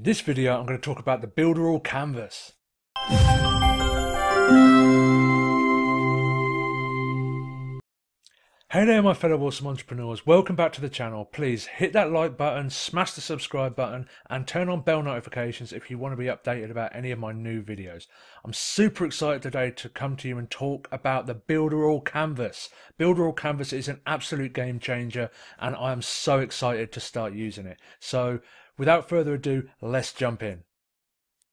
In this video, I'm going to talk about the Builderall Canvas. Hey there my fellow awesome entrepreneurs, welcome back to the channel. Please hit that like button, smash the subscribe button and turn on bell notifications if you want to be updated about any of my new videos. I'm super excited today to come to you and talk about the Builderall Canvas. Builderall Canvas is an absolute game changer and I am so excited to start using it. So without further ado, let's jump in.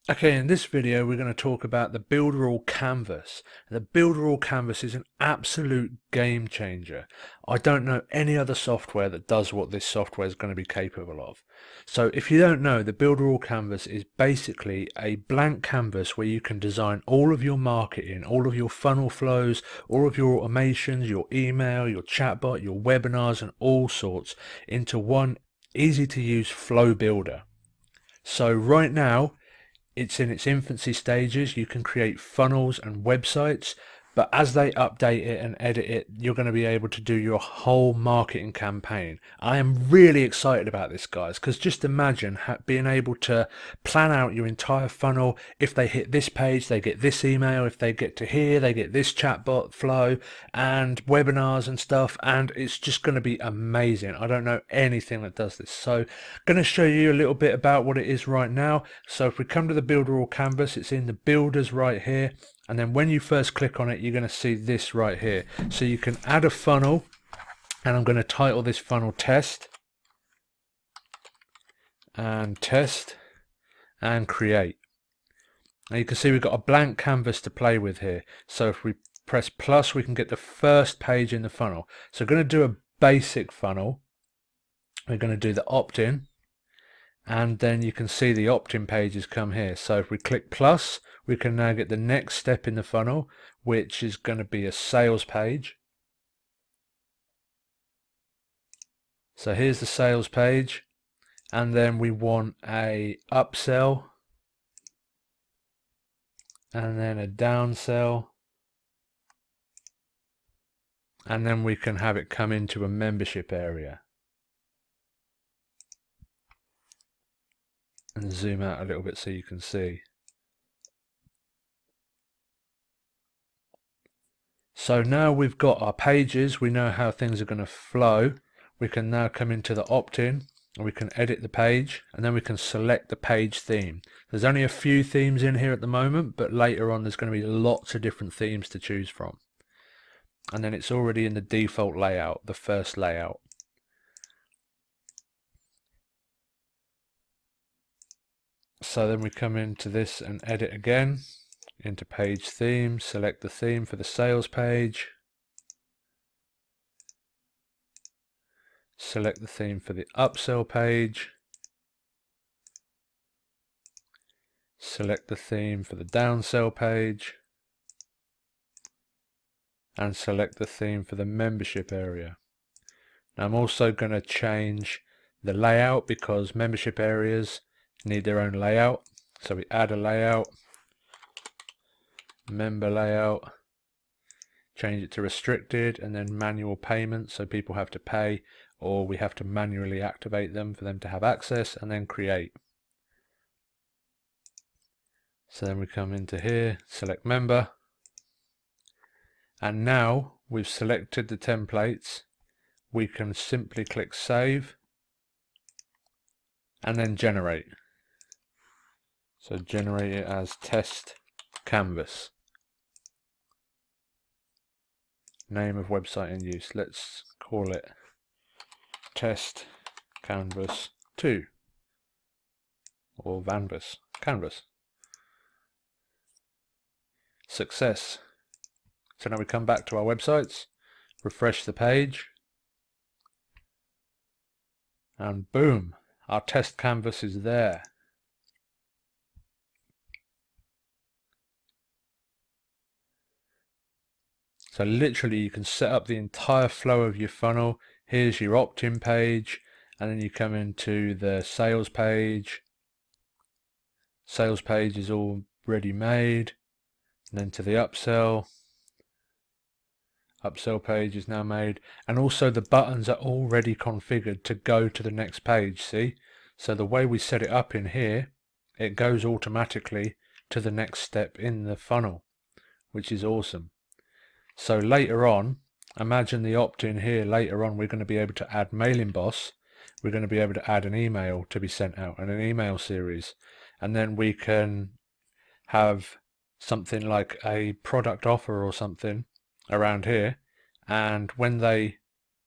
Okay, in this video we're going to talk about the Builderall Canvas. The Builderall Canvas is an absolute game changer. I don't know any other software that does what this software is going to be capable of. So if you don't know, the Builderall Canvas is basically a blank canvas where you can design all of your marketing, all of your funnel flows, all of your automations, your email, your chatbot, your webinars and all sorts into one easy to use flow builder. So right now, it's in its infancy stages. You can create funnels and websites, but as they update it and edit it, you're going to be able to do your whole marketing campaign. I am really excited about this, guys, because just imagine being able to plan out your entire funnel. If they hit this page, they get this email. If they get to here, they get this chatbot flow and webinars and stuff, and it's just going to be amazing. I don't know anything that does this, so I'm going to show you a little bit about what it is right now. So if we come to the Builderall Canvas, it's in the builders right here. And then when you first click on it, you're going to see this right here. So you can add a funnel, and I'm going to title this funnel test, and create. Now you can see we've got a blank canvas to play with here. So if we press plus, we can get the first page in the funnel. So we're going to do a basic funnel. We're going to do the opt-in, and then you can see the opt-in pages come here. So if we click plus, we can now get the next step in the funnel, which is going to be a sales page. So here's the sales page, and then we want a upsell, and then a downsell, and then we can have it come into a membership area. And zoom out a little bit so you can see. So now we've got our pages, we know how things are going to flow. We can now come into the opt-in and we can edit the page, and then we can select the page theme. There's only a few themes in here at the moment, but later on there's going to be lots of different themes to choose from. And then it's already in the default layout, the first layout. So then we come into this and edit again. Into page theme, select the theme for the sales page, select the theme for the upsell page, select the theme for the downsell page, and select the theme for the membership area. Now I'm also going to change the layout because membership areas need their own layout. So we add a layout, member layout, change it to restricted, and then manual payment, so people have to pay or we have to manually activate them for them to have access, and then create. So then we come into here, select member, and now we've selected the templates. We can simply click save and then generate. So generate it as test canvas. Name of website in use, let's call it test canvas 2 or canvas. Success. So now we come back to our websites, refresh the page, and boom, our test canvas is there. So literally you can set up the entire flow of your funnel. Here's your opt-in page, and then you come into the sales page. Sales page is already made. And then to the upsell. Upsell page is now made. And also the buttons are already configured to go to the next page, see? So the way we set it up in here it goes automatically to the next step in the funnel, which is awesome. So later on, imagine the opt-in here. Later on, we're going to be able to add Mailing Boss. We're going to be able to add an email to be sent out and an email series. And then we can have something like a product offer or something around here. And when they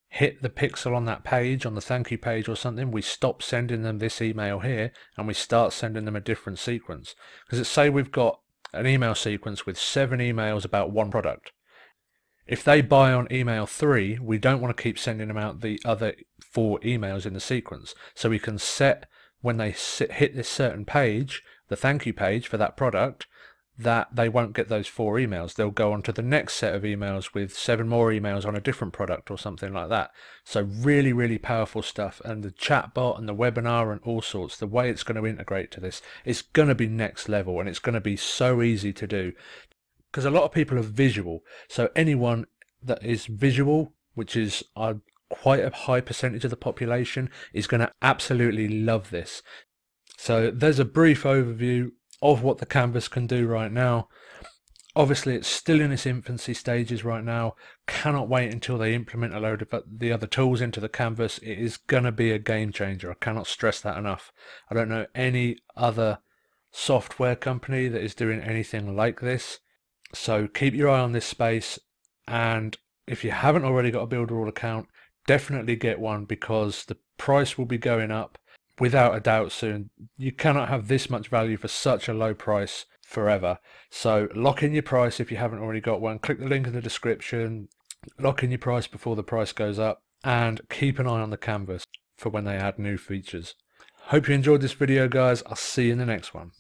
hit the pixel on that page, on the thank you page or something, we stop sending them this email here and we start sending them a different sequence. Because say we've got an email sequence with 7 emails about one product. If they buy on email 3, we don't want to keep sending them out the other 4 emails in the sequence. So we can set, when they hit this certain page, the thank you page for that product, that they won't get those 4 emails. They'll go on to the next set of emails with 7 more emails on a different product or something like that. So really, really powerful stuff. And the chatbot and the webinar and all sorts, the way it's going to integrate to this, it's going to be next level, and it's going to be so easy to do. Because a lot of people are visual. So anyone that is visual, which is quite a high percentage of the population, is going to absolutely love this. So there's a brief overview of what the Canvas can do right now. Obviously it's still in its infancy stages right now. Cannot wait until they implement a load of the other tools into the Canvas. It is going to be a game changer. I cannot stress that enough. I don't know any other software company that is doing anything like this. So keep your eye on this space, and if you haven't already got a Builderall account, definitely get one, because the price will be going up without a doubt soon. You cannot have this much value for such a low price forever. So lock in your price if you haven't already got one. Click the link in the description, lock in your price before the price goes up, and keep an eye on the Canvas for when they add new features. Hope you enjoyed this video, guys. I'll see you in the next one.